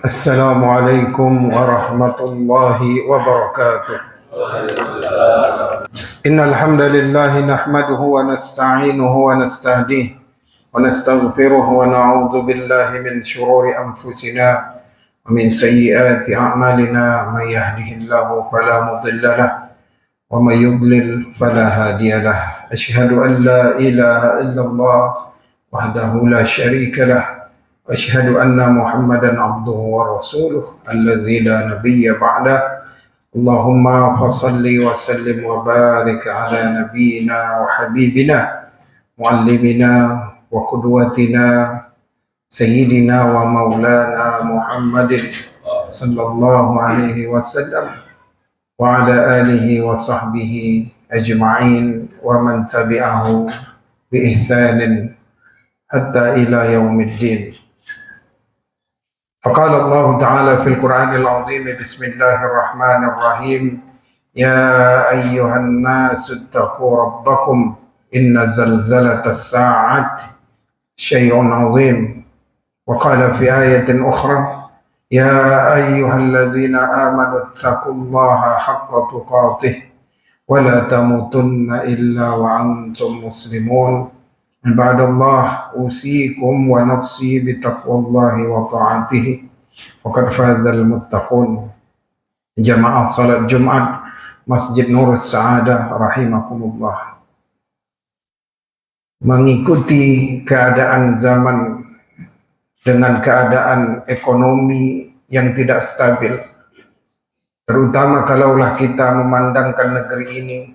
Assalamualaikum warahmatullahi wabarakatuh. Innal hamdalillah nahmaduhu wa nasta'inuhu wa nastahdihi wa nastaghfiruhu wa na'udzu billahi min shururi anfusina wa min sayyiati a'malina may yahdihillahu fala mudilla lahu wa may yudlil fala hadiya lahu. Asyhadu an la ilaha illallah wahdahu la syarika lahu wa asyhadu anna Muhammadan abduhu wa rasuluh allazi la nabiyya ba'da. Allahumma fasalli wa sallim wa barik ala nabiyyina wa habibina muallimina wa qudwatina sayyidina wa maulana Muhammadin sallallahu alaihi wasallam wa ala alihi wa sahbihi ajma'in wa man tabi'ahu bi ihsanin hatta ila yaumiddin. فقال الله تعالى في القرآن العظيم بسم الله الرحمن الرحيم يا أيها الناس اتقوا ربكم إن زلزلة الساعة شيء عظيم. وقال في آية أخرى يا أيها الذين آمنوا اتقوا الله حق تقاته ولا تموتن إلا وأنتم مسلمون. عباد الله أوصيكم ونفسي بتقوى الله وطاعته وقد فاز المتقون. Jamaah salat Jumat Masjid Nurus Sa'adah rahimakumullah. Mengikuti keadaan zaman dengan keadaan ekonomi yang tidak stabil, terutama kalaulah kita memandangkan negeri ini,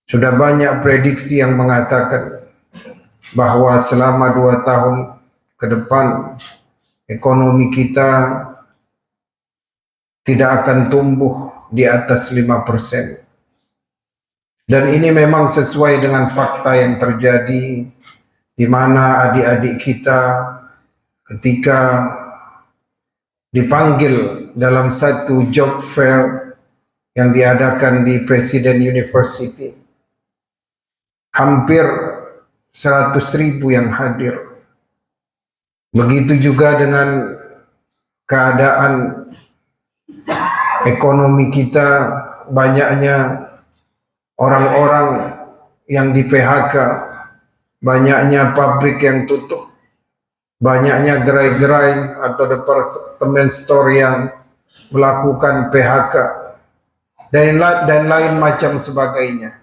sudah banyak prediksi yang mengatakan bahwa selama 2 tahun ke depan ekonomi kita tidak akan tumbuh di atas 5%. Dan ini memang sesuai dengan fakta yang terjadi, di mana adik-adik kita ketika dipanggil dalam satu job fair yang diadakan di Presiden University, hampir 100.000 yang hadir. Begitu juga dengan keadaan ekonomi kita, banyaknya orang-orang yang di PHK, banyaknya pabrik yang tutup, banyaknya gerai-gerai atau departemen store yang melakukan PHK, dan lain macam sebagainya.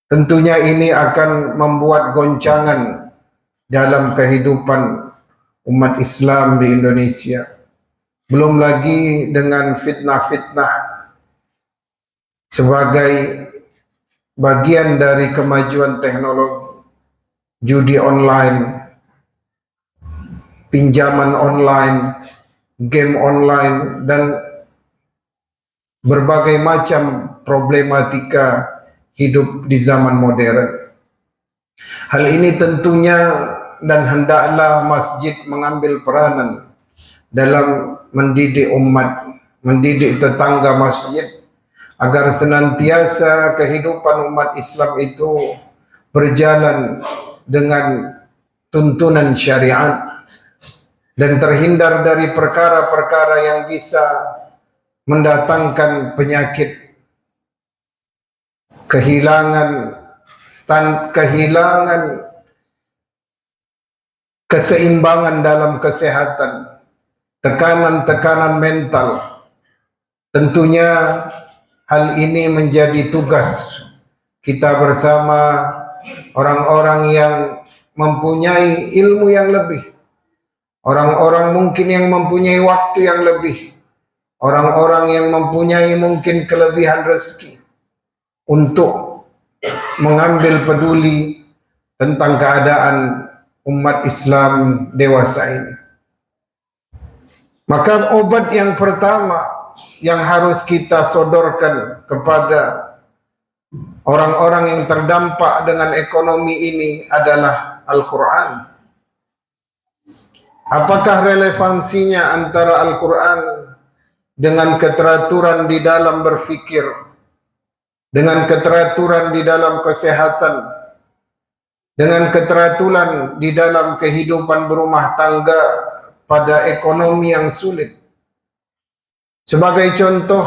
Tentunya ini akan membuat goncangan dalam kehidupan umat Islam di Indonesia. Belum lagi dengan fitnah-fitnah sebagai bagian dari kemajuan teknologi, judi online, pinjaman online, game online, dan berbagai macam problematika hidup di zaman modern. Hal ini tentunya dan hendaklah masjid mengambil peranan dalam mendidik umat, mendidik tetangga masjid, agar senantiasa kehidupan umat Islam itu berjalan dengan tuntunan syariat dan terhindar dari perkara-perkara yang bisa mendatangkan penyakit, kehilangan keseimbangan dalam kesehatan, tekanan-tekanan mental. Tentunya hal ini menjadi tugas kita bersama orang-orang yang mempunyai ilmu yang lebih, orang-orang mungkin yang mempunyai waktu yang lebih, orang-orang yang mempunyai mungkin kelebihan rezeki, untuk mengambil peduli tentang keadaan umat Islam dewasa ini. Maka obat yang pertama yang harus kita sodorkan kepada orang-orang yang terdampak dengan ekonomi ini adalah Al-Quran. Apakah relevansinya antara Al-Quran dengan keteraturan di dalam berfikir, dengan keteraturan di dalam kesehatan, dengan keteraturan di dalam kehidupan berumah tangga pada ekonomi yang sulit. Sebagai contoh,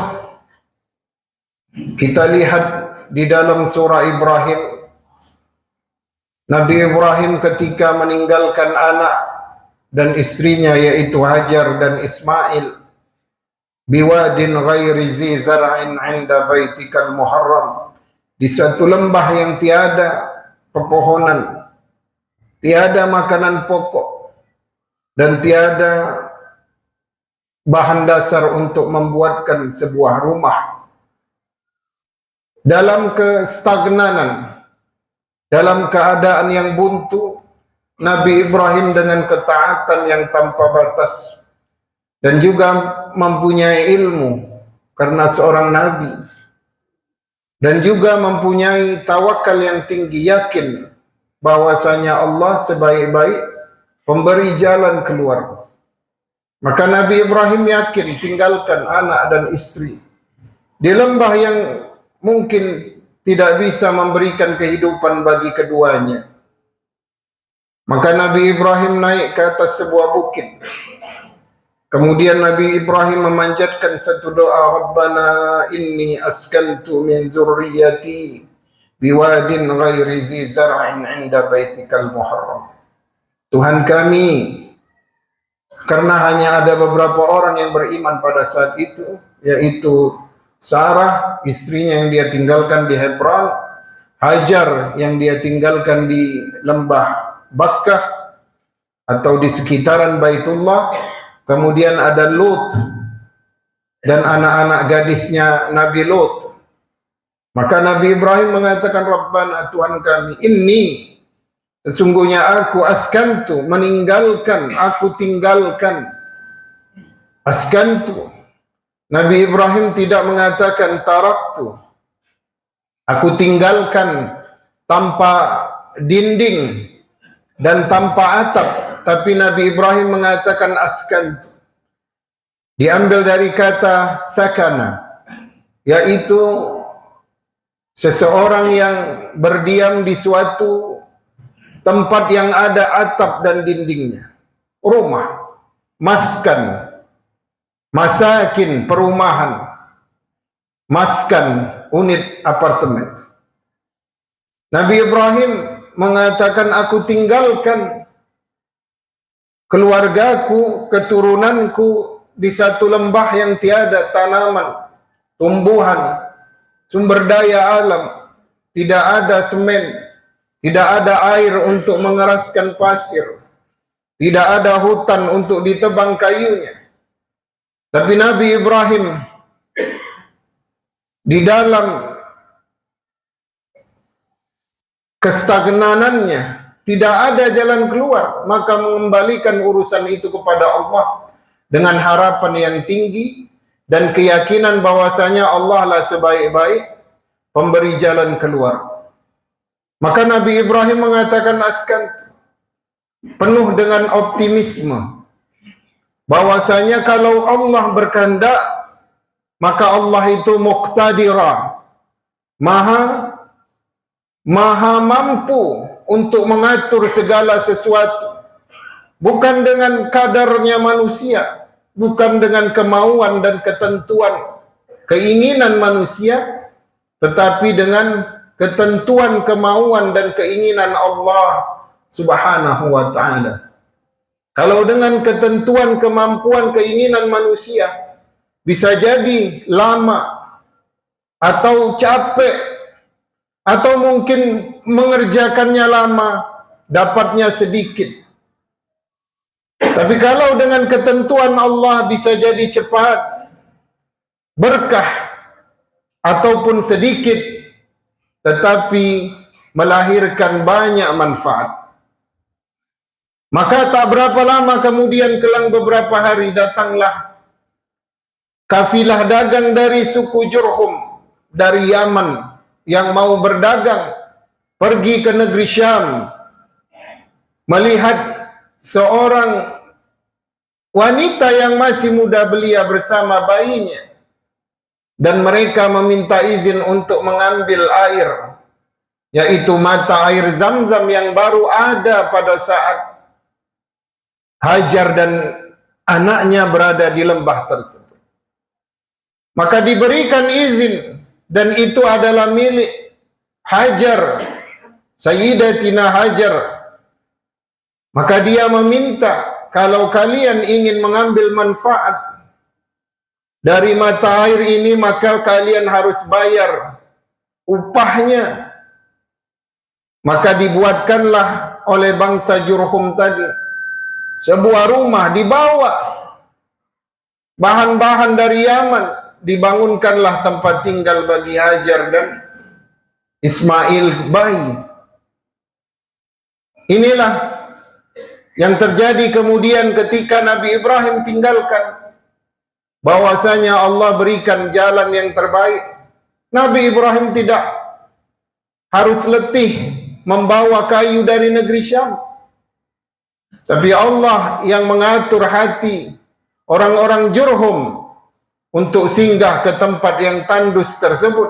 kita lihat di dalam surah Ibrahim, Nabi Ibrahim ketika meninggalkan anak dan istrinya yaitu Hajar dan Ismail, biwadin ghairi zi zar'in 'inda baitikal muharram, di suatu lembah yang tiada pepohonan, tiada makanan pokok, dan tiada bahan dasar untuk membuatkan sebuah rumah. Dalam kestagnanan, dalam keadaan yang buntu, Nabi Ibrahim dengan ketaatan yang tanpa batas dan juga mempunyai ilmu karena seorang nabi, dan juga mempunyai tawakal yang tinggi, yakin bahwasanya Allah sebaik-baik pemberi jalan keluar. Maka Nabi Ibrahim yakin tinggalkan anak dan istri di lembah yang mungkin tidak bisa memberikan kehidupan bagi keduanya. Maka Nabi Ibrahim naik ke atas sebuah bukit. Kemudian Nabi Ibrahim memanjatkan satu doa, Rabbana inni askantu min zurriyati biwadin ghairi zi zar'in 'inda baitikal muharram. Tuhan kami, karena hanya ada beberapa orang yang beriman pada saat itu, yaitu Sarah, istrinya yang dia tinggalkan di Hebron, Hajar yang dia tinggalkan di lembah Bakkah atau di sekitaran Baitullah, kemudian ada Lut dan anak-anak gadisnya Nabi Lut. Maka Nabi Ibrahim mengatakan, Rabbana, Tuhan kami, inni, sesungguhnya aku askantu, meninggalkan, aku tinggalkan. Askantu, Nabi Ibrahim tidak mengatakan taraktu, aku tinggalkan tanpa dinding dan tanpa atap, tapi Nabi Ibrahim mengatakan askantu. Diambil dari kata sakana, yaitu seseorang yang berdiam di suatu tempat yang ada atap dan dindingnya. Rumah, maskan, masakin, perumahan, maskan, unit apartemen. Nabi Ibrahim mengatakan, aku tinggalkan keluargaku, keturunanku di satu lembah yang tiada tanaman, tumbuhan, sumber daya alam, tidak ada semen, tidak ada air untuk mengeraskan pasir, tidak ada hutan untuk ditebang kayunya. Tapi Nabi Ibrahim di dalam kestagnanannya tidak ada jalan keluar, maka mengembalikan urusan itu kepada Allah dengan harapan yang tinggi dan keyakinan bahwasanya Allah lah sebaik-baik pemberi jalan keluar. Maka Nabi Ibrahim mengatakan askan, penuh dengan optimisme, bahwasanya kalau Allah berkehendak, maka Allah itu muqtadira, maha mampu untuk mengatur segala sesuatu, bukan dengan kadarnya manusia, bukan dengan kemauan dan ketentuan keinginan manusia, tetapi dengan ketentuan kemauan dan keinginan Allah Subhanahu wa ta'ala. Kalau dengan ketentuan kemampuan keinginan manusia, bisa jadi lama atau capek, atau mungkin mengerjakannya lama, dapatnya sedikit. Tapi kalau dengan ketentuan Allah bisa jadi cepat, berkah, ataupun sedikit, tetapi melahirkan banyak manfaat. Maka tak berapa lama kemudian, kelang beberapa hari, datanglah kafilah dagang dari suku Jurhum, dari Yaman, yang mau berdagang, pergi ke negeri Syam, melihat seorang wanita yang masih muda belia bersama bayinya, dan mereka meminta izin untuk mengambil air, yaitu mata air Zam-Zam yang baru ada pada saat Hajar dan anaknya berada di lembah tersebut. Maka diberikan izin, dan itu adalah milik Hajar, Sayyidatina Hajar. Maka dia meminta, kalau kalian ingin mengambil manfaat dari mata air ini, maka kalian harus bayar upahnya. Maka dibuatkanlah oleh bangsa Jurhum tadi sebuah rumah, dibawa bahan-bahan dari Yaman, dibangunkanlah tempat tinggal bagi Hajar dan Ismail bayi. Inilah yang terjadi kemudian ketika Nabi Ibrahim tinggalkan, bahwasanya Allah berikan jalan yang terbaik. Nabi Ibrahim tidak harus letih membawa kayu dari negeri Syam, tapi Allah yang mengatur hati orang-orang Jurhum untuk singgah ke tempat yang tandus tersebut.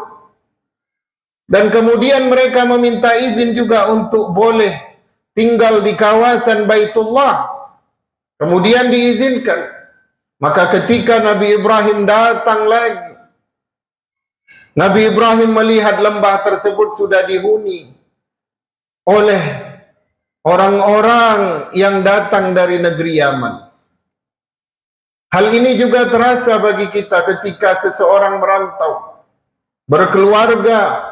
Dan kemudian mereka meminta izin juga untuk boleh tinggal di kawasan Baitullah. Kemudian diizinkan. Maka ketika Nabi Ibrahim datang lagi, Nabi Ibrahim melihat lembah tersebut sudah dihuni oleh orang-orang yang datang dari negeri Yaman. Hal ini juga terasa bagi kita ketika seseorang merantau, berkeluarga,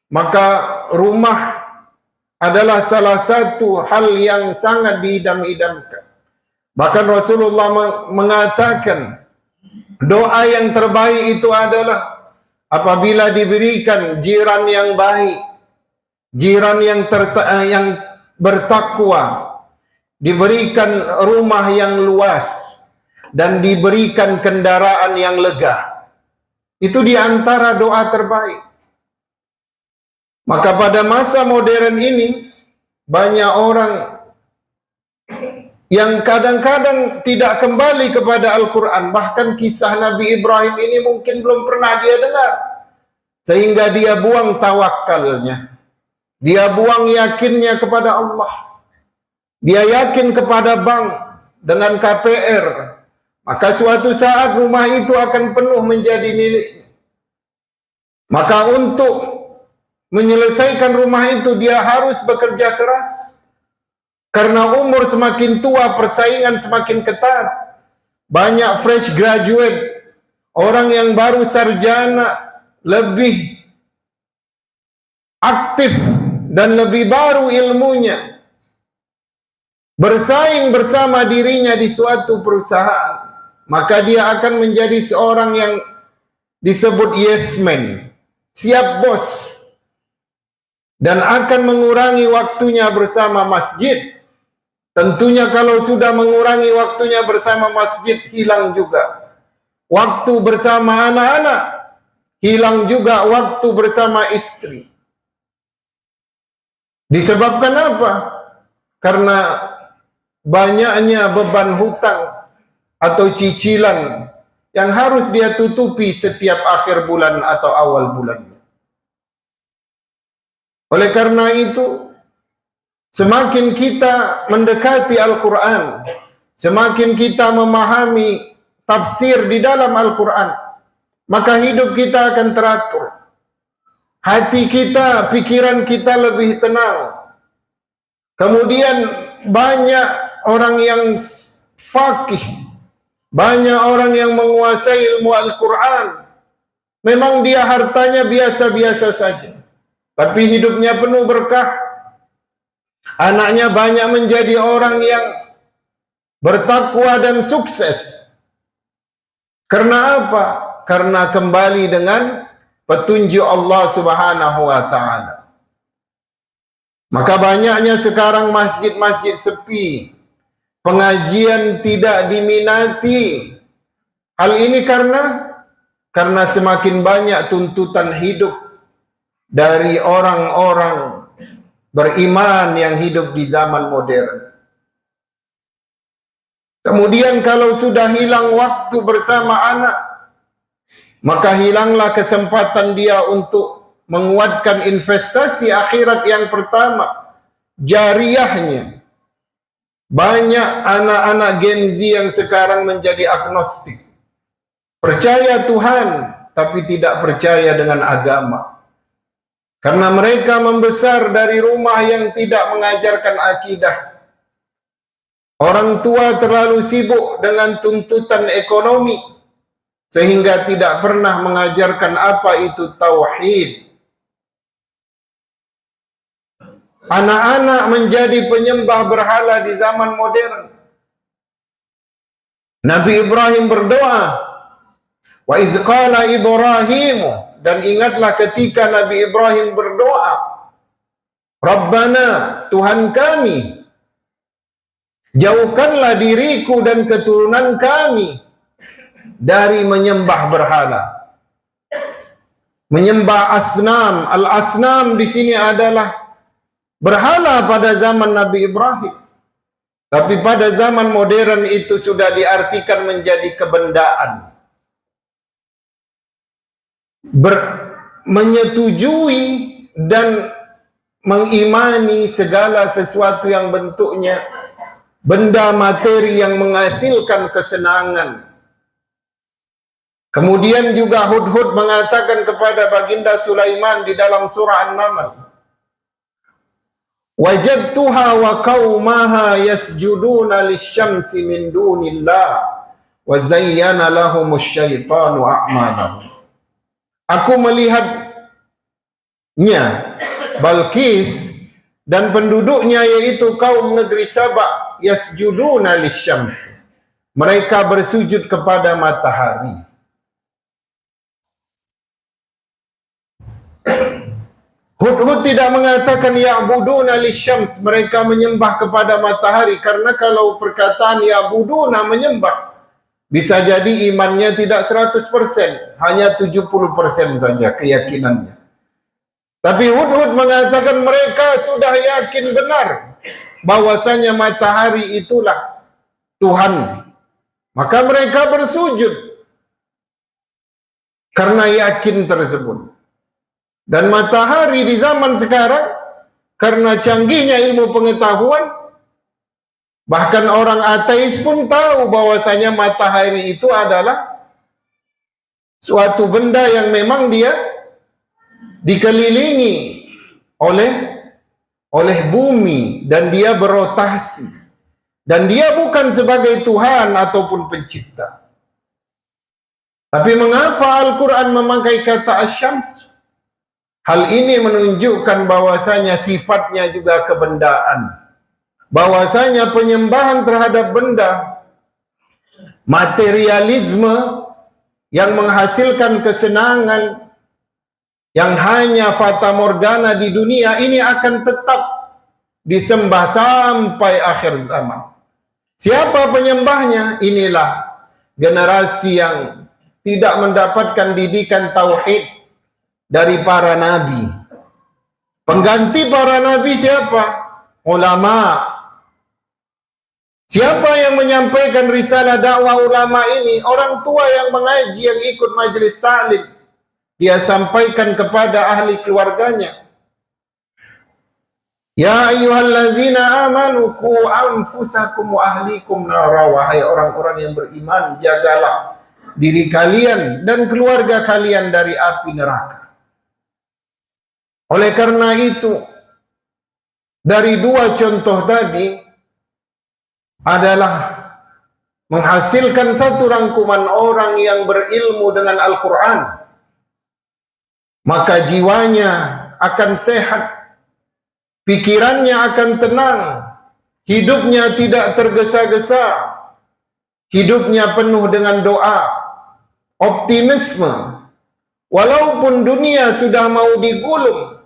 maka rumah adalah salah satu hal yang sangat diidam-idamkan. Bahkan Rasulullah mengatakan, doa yang terbaik itu adalah apabila diberikan jiran yang baik, jiran yang bertakwa, diberikan rumah yang luas, dan diberikan kendaraan yang lega. Itu diantara doa terbaik. Maka pada masa modern ini, banyak orang yang kadang-kadang tidak kembali kepada Al-Quran. Bahkan kisah Nabi Ibrahim ini mungkin belum pernah dia dengar, sehingga dia buang tawakalnya, dia buang yakinnya kepada Allah, dia yakin kepada bank dengan KPR. Maka suatu saat rumah itu akan penuh menjadi miliknya. Maka untuk menyelesaikan rumah itu dia harus bekerja keras. Karena umur semakin tua, persaingan semakin ketat. Banyak fresh graduate, orang yang baru sarjana, lebih aktif dan lebih baru ilmunya, bersaing bersama dirinya di suatu perusahaan. Maka dia akan menjadi seorang yang disebut yes man, siap bos, dan akan mengurangi waktunya bersama masjid. Tentunya kalau sudah mengurangi waktunya bersama masjid, hilang juga waktu bersama anak-anak, hilang juga waktu bersama istri. Disebabkan apa? Karena banyaknya beban hutang atau cicilan yang harus dia tutupi setiap akhir bulan atau awal bulan. Oleh karena itu, semakin kita mendekati Al-Quran, semakin kita memahami tafsir di dalam Al-Quran, maka hidup kita akan teratur. Hati kita, pikiran kita lebih tenang. Kemudian banyak orang yang faqih, banyak orang yang menguasai ilmu Al-Quran. Memang dia hartanya biasa-biasa saja, tapi hidupnya penuh berkah. Anaknya banyak menjadi orang yang bertakwa dan sukses. Karena apa? Karena kembali dengan petunjuk Allah Subhanahu wa ta'ala. Maka banyaknya sekarang masjid-masjid sepi, pengajian tidak diminati. Hal ini karena semakin banyak tuntutan hidup dari orang-orang beriman yang hidup di zaman modern. Kemudian kalau sudah hilang waktu bersama anak, maka hilanglah kesempatan dia untuk menguatkan investasi akhirat yang pertama, jariyahnya. Banyak anak-anak Gen Z yang sekarang menjadi agnostik. Percaya Tuhan, tapi tidak percaya dengan agama. Karena mereka membesar dari rumah yang tidak mengajarkan akidah. Orang tua terlalu sibuk dengan tuntutan ekonomi, sehingga tidak pernah mengajarkan apa itu tauhid. Anak-anak menjadi penyembah berhala di zaman modern. Nabi Ibrahim berdoa, wa iz qala Ibrahim, dan ingatlah ketika Nabi Ibrahim berdoa, Rabbana, Tuhan kami, jauhkanlah diriku dan keturunan kami dari menyembah berhala. Menyembah asnam. Al-asnam di sini adalah berhala pada zaman Nabi Ibrahim. Tapi pada zaman modern itu sudah diartikan menjadi kebendaan. Menyetujui dan mengimani segala sesuatu yang bentuknya benda materi yang menghasilkan kesenangan. Kemudian juga Hudhud mengatakan kepada baginda Sulaiman di dalam surah An-Naml, wajadtuha wa qaumaha yasjuduna lisyamsi min dunillah wa zayyana lahumusy syaitanu a'malahum. Aku melihatnya, Balkis dan penduduknya yaitu kaum negeri Sabak, yasjuduna lisyamsi, mereka bersujud kepada matahari. Hudhud tidak mengatakan ya'buduna lisyams, mereka menyembah kepada matahari, karena kalau perkataan ya'buduna menyembah, bisa jadi imannya tidak 100%, hanya 70% saja keyakinannya. Tapi Hudhud mengatakan mereka sudah yakin benar bahwasanya matahari itulah Tuhan. Maka mereka bersujud karena yakin tersebut. Dan matahari di zaman sekarang, karena canggihnya ilmu pengetahuan, bahkan orang ateis pun tahu bahwasanya matahari itu adalah suatu benda yang memang dia dikelilingi oleh bumi dan dia berotasi. Dan dia bukan sebagai Tuhan ataupun pencipta. Tapi mengapa Al-Quran memakai kata asyams? Hal ini menunjukkan bahwasanya sifatnya juga kebendaan. Bahwasanya penyembahan terhadap benda, materialisme yang menghasilkan kesenangan yang hanya fata morgana di dunia ini akan tetap disembah sampai akhir zaman. Siapa penyembahnya? Inilah generasi yang tidak mendapatkan didikan tauhid dari para nabi. Pengganti para nabi siapa? Ulama. Siapa yang menyampaikan risalah dakwah ulama ini? Orang tua yang mengaji, yang ikut majelis ta'lim. Dia sampaikan kepada ahli keluarganya, ya ayyuhallazina amanu qu anfusakum wa ahlikum nara, wahai orang-orang yang beriman, jagalah diri kalian dan keluarga kalian dari api neraka. Oleh karena itu, dari dua contoh tadi adalah menghasilkan satu rangkuman orang yang berilmu dengan Al-Quran, maka jiwanya akan sehat, pikirannya akan tenang, hidupnya tidak tergesa-gesa, hidupnya penuh dengan doa, optimisme. Walaupun dunia sudah mau digulung,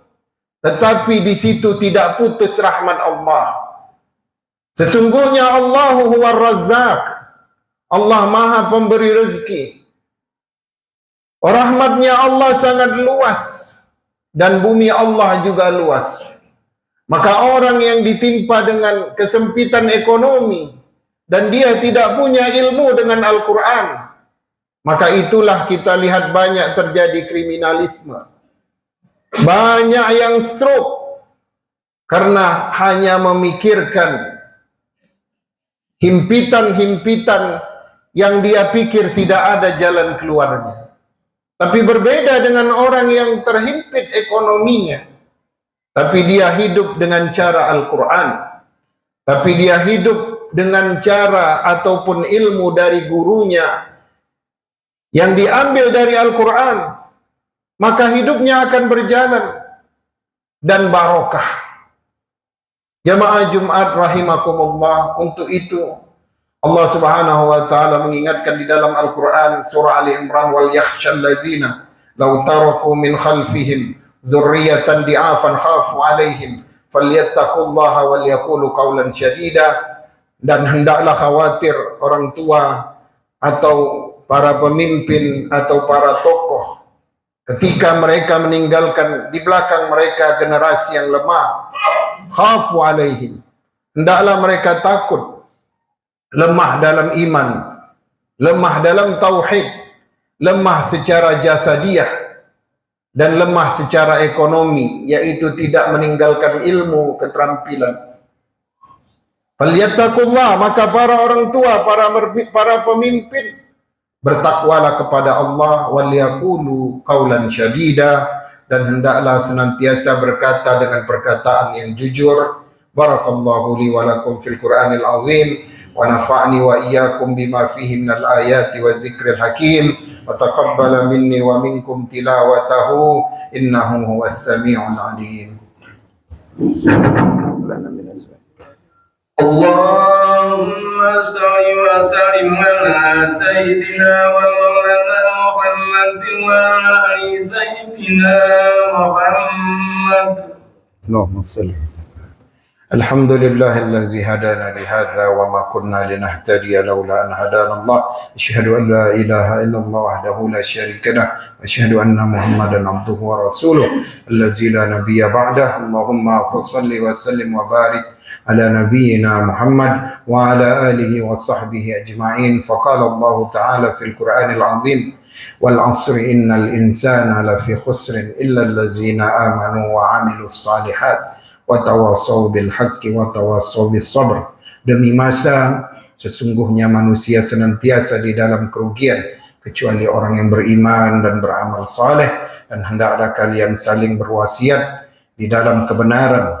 tetapi di situ tidak putus rahmat Allah. Sesungguhnya Allahu huwar Razzaq, Allah Maha Pemberi rezeki. Rahmatnya Allah sangat luas dan bumi Allah juga luas. Maka orang yang ditimpa dengan kesempitan ekonomi dan dia tidak punya ilmu dengan Al-Quran, maka itulah kita lihat banyak terjadi kriminalisme. Banyak yang stroke karena hanya memikirkan himpitan-himpitan yang dia pikir tidak ada jalan keluarnya. Tapi berbeda dengan orang yang terhimpit ekonominya, tapi dia hidup dengan cara Al-Quran, tapi dia hidup dengan cara ataupun ilmu dari gurunya yang diambil dari Al-Quran, maka hidupnya akan berjalan dan barokah. Jamaah Jumat rahimakumullah, untuk itu Allah Subhanahu wa taala mengingatkan di dalam Al-Quran surah Ali Imran, wal yakhshal ladzina law taraku min khalfihim dzurriyyatan di'afan khafu alaihim falyattaqullaha wal yaqulu qawlan syadida. Dan hendaklah khawatir orang tua atau para pemimpin atau para tokoh ketika mereka meninggalkan di belakang mereka generasi yang lemah. Khafu alaihim, hendaklah mereka takut, lemah dalam iman, lemah dalam tauhid, lemah secara jasadiah, dan lemah secara ekonomi, yaitu tidak meninggalkan ilmu, keterampilan. Falyattaqullah, maka para orang tua, para pemimpin, bertakwalah kepada Allah, wal yaqulu qaulan syadida, dan hendaklah senantiasa berkata dengan perkataan yang jujur. Barakallahu li wa lakum fil Qur'anil azim, wa nafa'ni wa iyyakum bima fihi minal ayati wa zikril hakim, wa taqabbala minni wa minkum tilawatahu innahu huwas sami'ul alim. Allahumma salli wa sallim ala sayyidina wa maulana Muhammadin wa ali sayyidina Muhammad. Allahumma salli. الحمد لله الذي هدانا لهذا وما كنا لنهتدي لولا أن هدانا الله. أشهد أن لا إله إلا الله وحده لا شريك له وأشهد أن محمدا عبده ورسوله الذي لا نبي بعده. اللهم صل وسلم وبارك على نبينا محمد وعلى آله وصحبه أجمعين. فقال الله تعالى في القرآن العظيم والعصر إن الإنسان لفي خسر إلا الذين آمنوا وعملوا الصالحات watawassaw bil haqqi watawassaw bis sabr. Demi masa, sesungguhnya manusia senantiasa di dalam kerugian kecuali orang yang beriman dan beramal saleh, dan hendaklah kalian saling berwasiat di dalam kebenaran,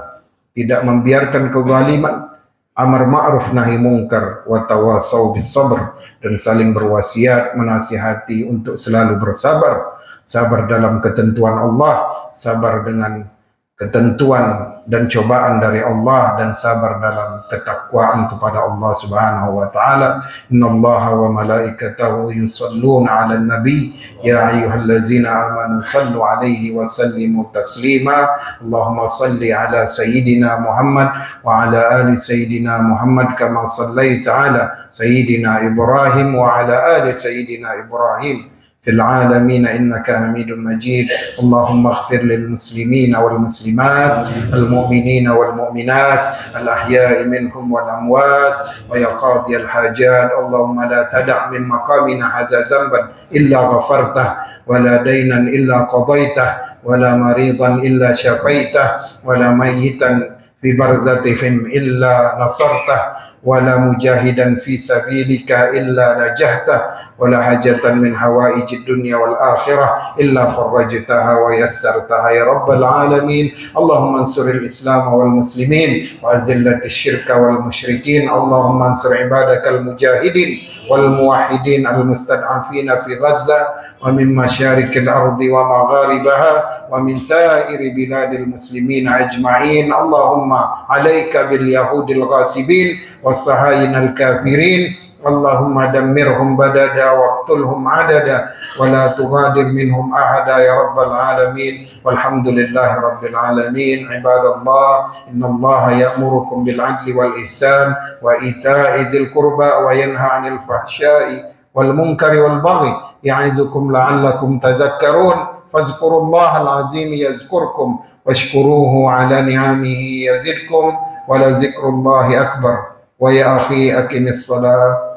tidak membiarkan kezaliman, amar ma'ruf nahi mungkar, watawassaw bis sabr, dan saling berwasiat menasihati untuk selalu bersabar, sabar dalam ketentuan Allah, sabar dengan ketentuan dan cobaan dari Allah, dan sabar dalam ketakwaan kepada Allah Subhanahu wa taala. Innallaha wa malaikatahu yusalluna 'alan nabi ya ayyuhallazina amanu sallu 'alaihi wa sallimu taslima. Allahumma salli 'ala sayyidina Muhammad wa 'ala ali sayyidina Muhammad kama sallaita 'ala sayyidina Ibrahim wa 'ala ali sayyidina Ibrahim في العالمين إنك حميد مجيد. اللهم اغفر للمسلمين والمسلمات المؤمنين والمؤمنات الأحياء منهم والأموات ويا قاضي الحاجات. اللهم لا تدع من مقامنا هذا ذنبا إلا غفرته ولا دينا إلا قضيته ولا مريضا إلا شفيته ولا ميتا في برزتهم إلا نصرته ولا مجاهدا في سبيلك إلا نجحته ولا حاجة من حوائج الدنيا والآخرة إلا فرجتها ويسرتها يا رب العالمين. اللهم انصر الإسلام والمسلمين وأذلة الشرك والمشركين. اللهم انصر عبادك المجاهدين والموحدين المستضعفين في غزة ومن مشارق الأرض ومغاربها ومن سائر بلاد المسلمين أجمعين. اللهم عليك باليهود الغاصبين والصهاينة الكافرين. اللهم دمرهم بددا واقتلهم عددا ولا تغادر منهم أحدا يا رب العالمين. والحمد لله رب العالمين. عباد الله، إن الله يأمركم بالعدل والإحسان وإيتاء ذي القربى وينهى عن الفحشاء والمنكر والبغي يعظكم لعلكم تذكرون. فاذكروا الله العظيم يذكركم واشكروه على نعمه يزدكم ولذكر الله أكبر. ويا أخي أقم الصلاة